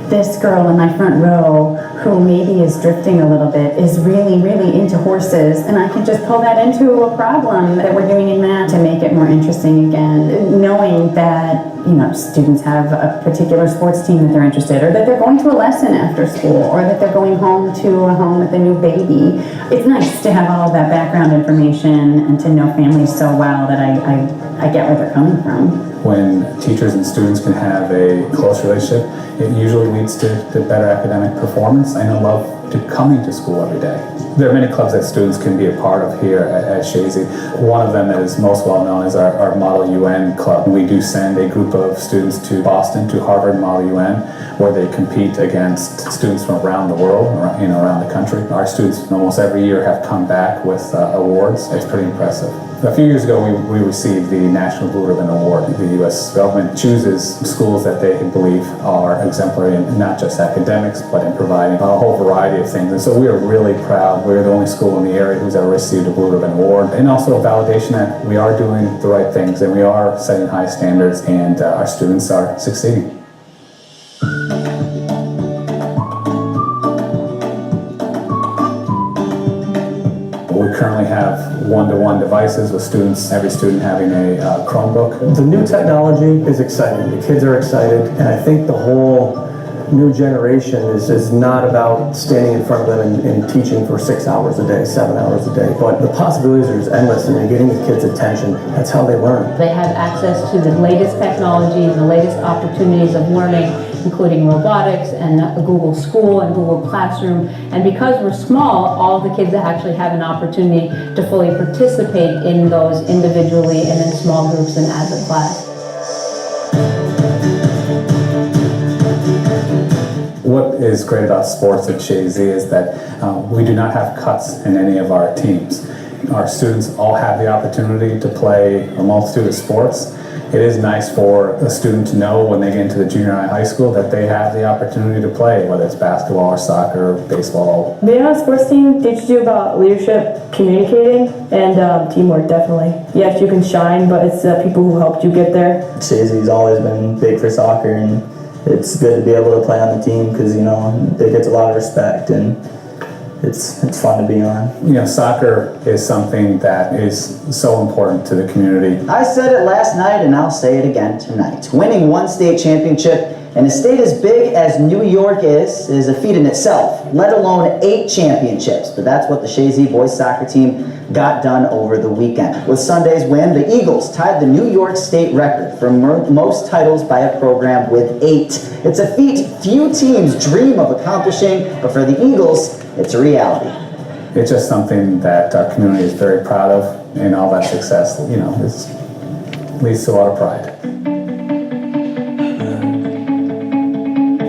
this girl in my front row, who maybe is drifting a little bit, is really, really into horses, and I can just pull that into a problem that we're doing in math to make it more interesting again. Knowing that, you know, students have a particular sports team that they're interested, or that they're going to a lesson after school, or that they're going home to a home with a new baby. It's nice to have all of that background information and to know families so well that I get where they're coming from. When teachers and students can have a close relationship, it usually leads to better academic performance. I know love to coming to school every day. There are many clubs that students can be a part of here at Chazy. One of them that is most well known is our Model UN club. We do send a group of students to Boston, to Harvard Model UN, where they compete against students from around the world, around the country. Our students almost every year have come back with awards. It's pretty impressive. A few years ago, we received the National Blue Ribbon Award. The U.S. government chooses schools that they believe are exemplary in not just academics, but in providing a whole variety of things. And so we are really proud. We're the only school in the area who's ever received a Blue Ribbon Award, and also a validation that we are doing the right things, and we are setting high standards, and our students are succeeding. We currently have one-to-one devices with students, every student having a Chromebook. The new technology is exciting. The kids are excited, and I think the whole new generation is not about standing in front of them and teaching for 6 hours a day, 7 hours a day, but the possibilities are endless, and getting the kids' attention, that's how they learn. They have access to the latest technology and the latest opportunities of learning, including robotics and Google School and Google Classroom. And because we're small, all of the kids actually have an opportunity to fully participate in those individually and in small groups and as a class. What is great about sports at Chazy is that we do not have cuts in any of our teams. Our students all have the opportunity to play a multitude of sports. It is nice for a student to know when they get into the junior high school that they have the opportunity to play, whether it's basketball or soccer, or baseball. Being on a sports team teaches you about leadership, communicating, and teamwork, definitely. Yes, you can shine, but it's the people who helped you get there. Chazy's always been big for soccer, and it's good to be able to play on the team because, it gets a lot of respect, and it's fun to be on. Soccer is something that is so important to the community. I said it last night and I'll say it again tonight. Winning one state championship in a state as big as New York is a feat in itself, let alone 8 championships. But that's what the Chazy boys soccer team got done over the weekend. With Sunday's win, the Eagles tied the New York State record for most titles by a program with 8. It's a feat few teams dream of accomplishing, but for the Eagles, it's a reality. It's just something that our community is very proud of, and all that success, leads to a lot of pride.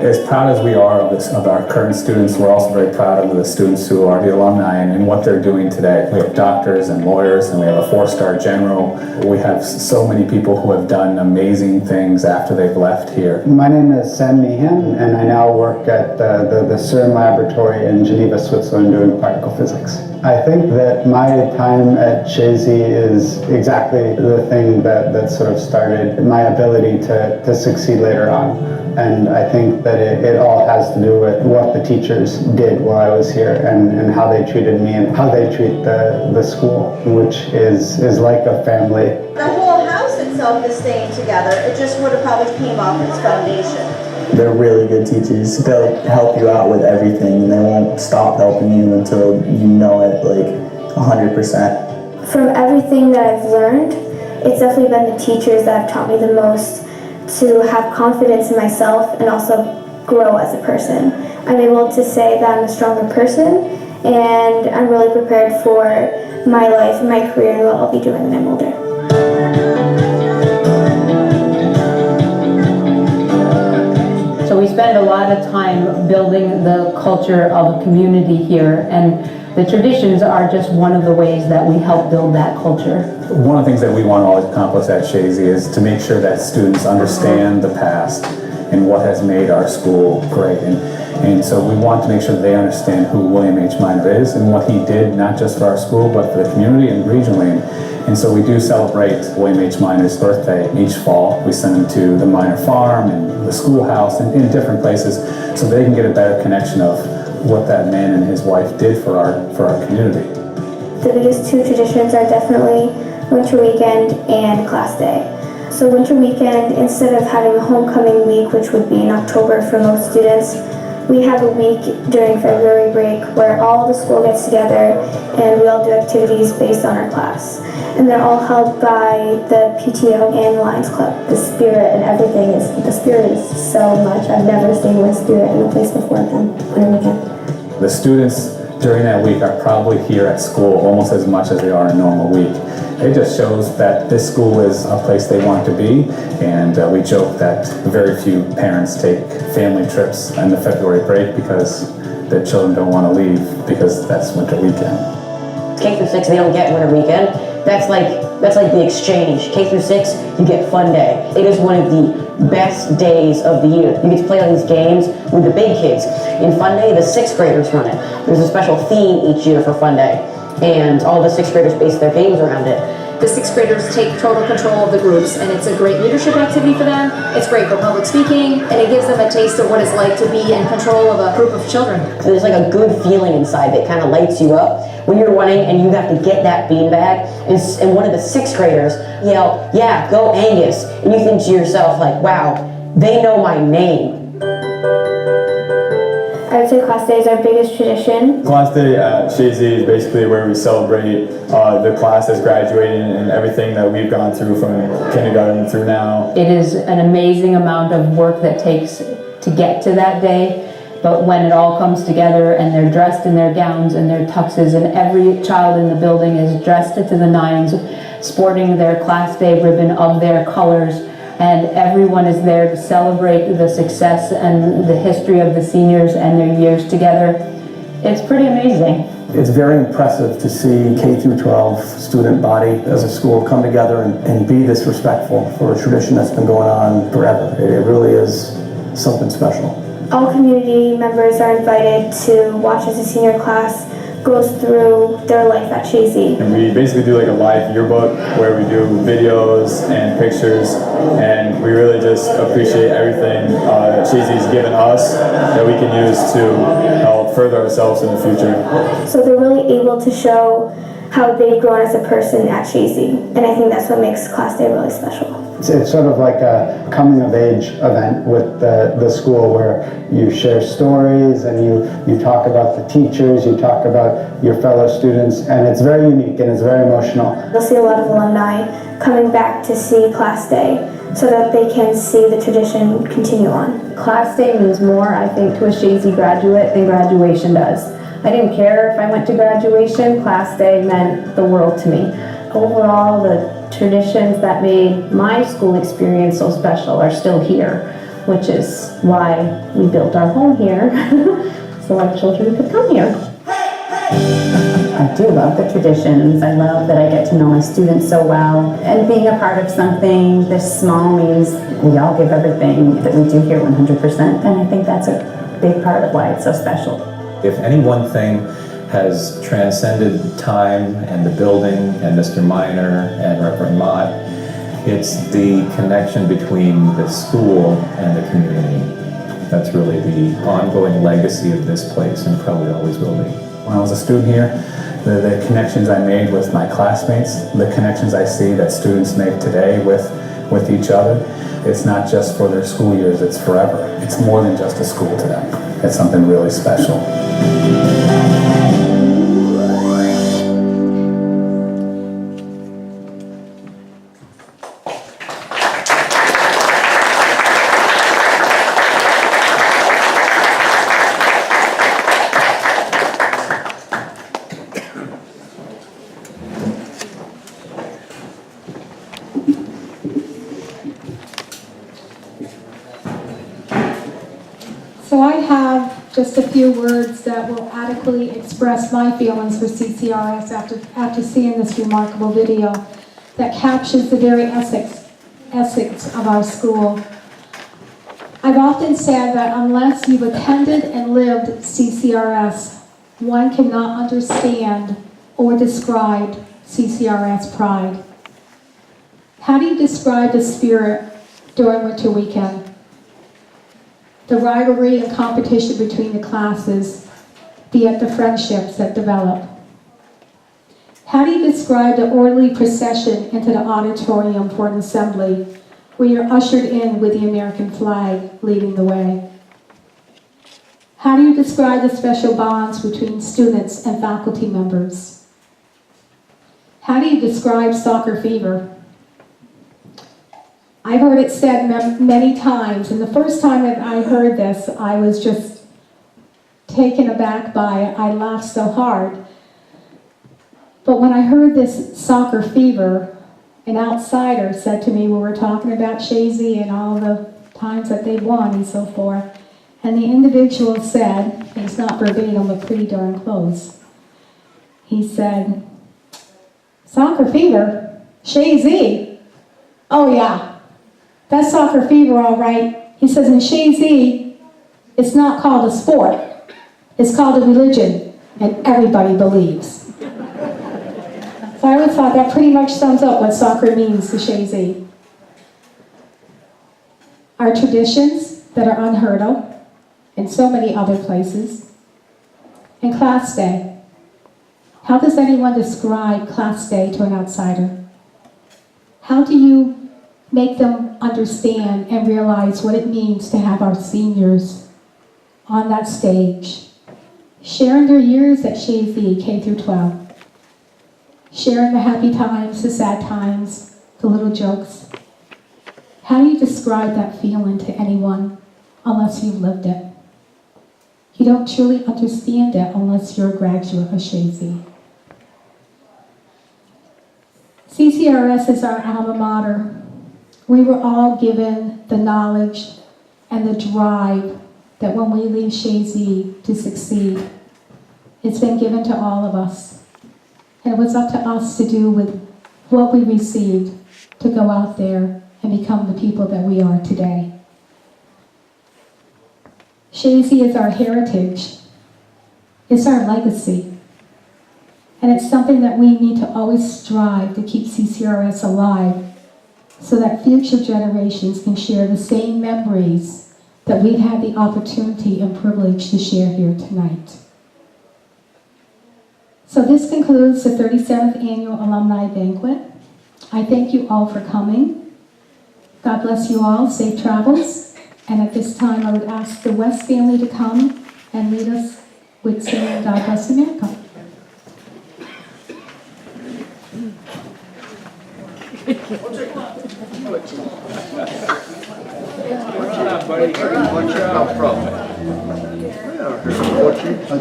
As proud as we are of our current students, we're also very proud of the students who are the alumni and what they're doing today. We have doctors and lawyers, and we have a 4-star general. We have so many people who have done amazing things after they've left here. My name is Sam Meehan, and I now work at the CERN laboratory in Geneva, Switzerland, doing particle physics. I think that my time at Chazy is exactly the thing that sort of started my ability to succeed later on. And I think that it all has to do with what the teachers did while I was here and how they treated me and how they treat the school, which is like a family. The whole house itself is staying together. It just would have probably came off its foundation. They're really good teachers. They'll help you out with everything, and they won't stop helping you until you know it, 100%. From everything that I've learned, it's definitely been the teachers that have taught me the most to have confidence in myself and also grow as a person. I'm able to say that I'm a stronger person, and I'm really prepared for my life and my career and what I'll be doing when I'm older. So we spend a lot of time building the culture of a community here, and the traditions are just one of the ways that we help build that culture. One of the things that we want to always accomplish at Chazy is to make sure that students understand the past and what has made our school great. And so we want to make sure that they understand who William H. Minor is and what he did, not just for our school, but for the community and regionally. And so we do celebrate William H. Minor's birthday each fall. We send them to the Minor Farm and the schoolhouse and in different places so they can get a better connection of what that man and his wife did for our community. The biggest 2 traditions are definitely winter weekend and class day. So winter weekend, instead of having a homecoming week, which would be in October for most students, we have a week during February break where all the school gets together and we all do activities based on our class. And they're all held by the PTO and Lions Club. The spirit and everything the spirit is so much. I've never seen more spirit in a place before than winter weekend. The students during that week are probably here at school almost as much as they are in a normal week. It just shows that this school is a place they want to be, and we joke that very few parents take family trips in the February break because their children don't want to leave because that's winter weekend. K through 6, they don't get winter weekend. That's like the exchange. K through 6, you get fun day. It is one of the best days of the year. You get to play all these games with the big kids. In Fun Day, the 6th graders run it. There's a special theme each year for Fun Day, and all the 6th graders base their games around it. The 6th graders take total control of the groups, and it's a great leadership activity for them. It's great for public speaking, and it gives them a taste of what it's like to be in control of a group of children. So there's like a good feeling inside that kind of lights you up when you're running and you have to get that beanbag, and one of the 6th graders yell, "Yeah, go Angus," and you think to yourself like, wow, they know my name. I would say class day is our biggest tradition. Class day at Chazy is basically where we celebrate the class that's graduating and everything that we've gone through from kindergarten through now. It is an amazing amount of work that takes to get to that day, but when it all comes together and they're dressed in their gowns and their tuxes, and every child in the building is dressed to the nines, sporting their class day ribbon of their colors, and everyone is there to celebrate the success and the history of the seniors and their years together. It's pretty amazing. It's very impressive to see K through 12 student body as a school come together and be this respectful for a tradition that's been going on forever. It really is something special. All community members are invited to watch as the senior class goes through their life at Chazy. And we basically do like a live yearbook where we do videos and pictures, and we really just appreciate everything Chazy's given us that we can use to help further ourselves in the future. So they're really able to show how they've grown as a person at Chazy, and I think that's what makes class day really special. It's sort of like a coming of age event with the school where you share stories and you talk about the teachers, you talk about your fellow students, and it's very unique and it's very emotional. You'll see a lot of alumni coming back to see class day so that they can see the tradition continue on. Class day means more, I think, to a Chazy graduate than graduation does. I didn't care if I went to graduation, class day meant the world to me. Overall, the traditions that made my school experience so special are still here, which is why we built our home here, so our children could come here. I do love the traditions. I love that I get to know my students so well. And being a part of something this small means we all give everything that we do here 100%. And I think that's a big part of why it's so special. If any one thing has transcended time and the building and Mr. Minor and Reverend Mott, it's the connection between the school and the community. That's really the ongoing legacy of this place and probably always will be. When I was a student here, the connections I made with my classmates, the connections I see that students make today with each other, it's not just for their school years, it's forever. It's more than just a school to them. It's something really special. So I have just a few words that will adequately express my feelings for CCRS after seeing this remarkable video that captures the very essence of our school. I've often said that unless you've attended and lived CCRS, one cannot understand or describe CCRS pride. How do you describe the spirit during winter weekend? The rivalry and competition between the classes, be it the friendships that develop. How do you describe the orderly procession into the auditorium for an assembly where you're ushered in with the American flag leading the way? How do you describe the special bonds between students and faculty members? How do you describe soccer fever? I've heard it said many times, and the first time that I heard this, I was just taken aback by it. I laughed so hard. But when I heard this soccer fever, an outsider said to me, we were talking about Chazy and all the times that they won and so forth, and the individual said, and it's not verbatim, but pretty darn close, he said, soccer fever? Chazy? Oh yeah, that's soccer fever all right. He says, in Chazy, it's not called a sport, it's called a religion, and everybody believes. So I always thought that pretty much sums up what soccer means to Chazy. Our traditions that are unheard of in so many other places. And class day. How does anyone describe class day to an outsider? How do you make them understand and realize what it means to have our seniors on that stage, sharing their years at Chazy K through 12, sharing the happy times, the sad times, the little jokes? How do you describe that feeling to anyone unless you've lived it? You don't truly understand it unless you're a graduate of Chazy. CCRS is our alma mater. We were all given the knowledge and the drive that when we leave Chazy to succeed, it's been given to all of us. And it was up to us to do with what we received to go out there and become the people that we are today. Chazy is our heritage. It's our legacy. And it's something that we need to always strive to keep CCRS alive so that future generations can share the same memories that we've had the opportunity and privilege to share here tonight. So this concludes the 37th Annual Alumni Banquet. I thank you all for coming. God bless you all. Safe travels. And at this time, I would ask the West family to come and lead us with singing God Bless America.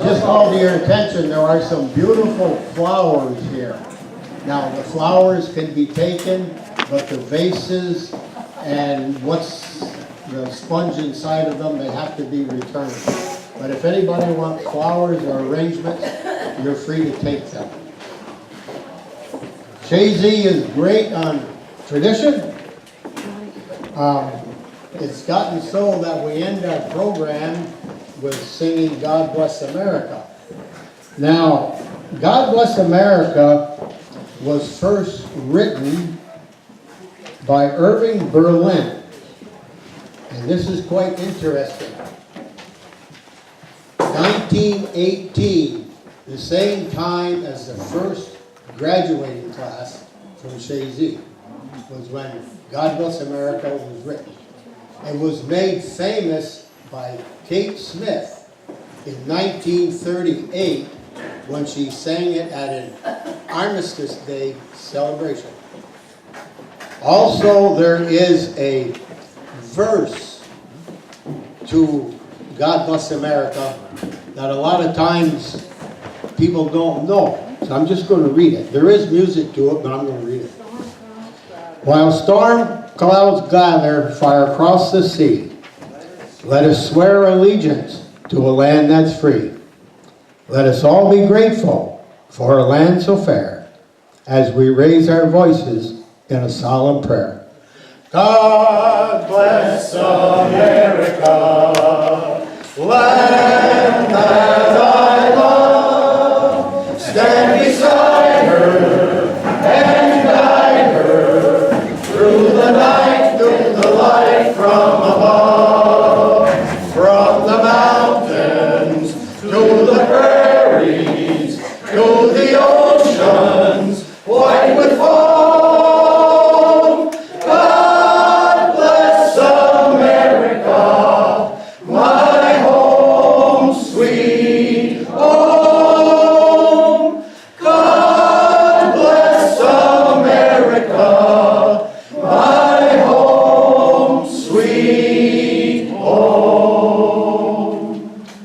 Just call to your attention, there are some beautiful flowers here. Now, the flowers can be taken, but the vases and what's the sponge inside of them, they have to be returned. But if anybody wants flowers or arrangements, you're free to take them. Chazy is great on tradition. It's gotten so that we end our program with singing God Bless America. Now, God Bless America was first written by Irving Berlin. And this is quite interesting. 1918, the same time as the first graduating class from Chazy, was when God Bless America was written. It was made famous by Kate Smith in 1938 when she sang it at an Armistice Day celebration. Also, there is a verse to God Bless America that a lot of times people don't know. So I'm just going to read it. There is music to it, but I'm going to read it. While storm clouds gather far across the sea, let us swear allegiance to a land that's free. Let us all be grateful for a land so fair as we raise our voices in a solemn prayer. God bless America, land that I love. Stand beside her and guide her through the night, through the light from above. From the mountains to the prairies, to the oceans, white with foam.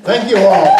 Thank you all.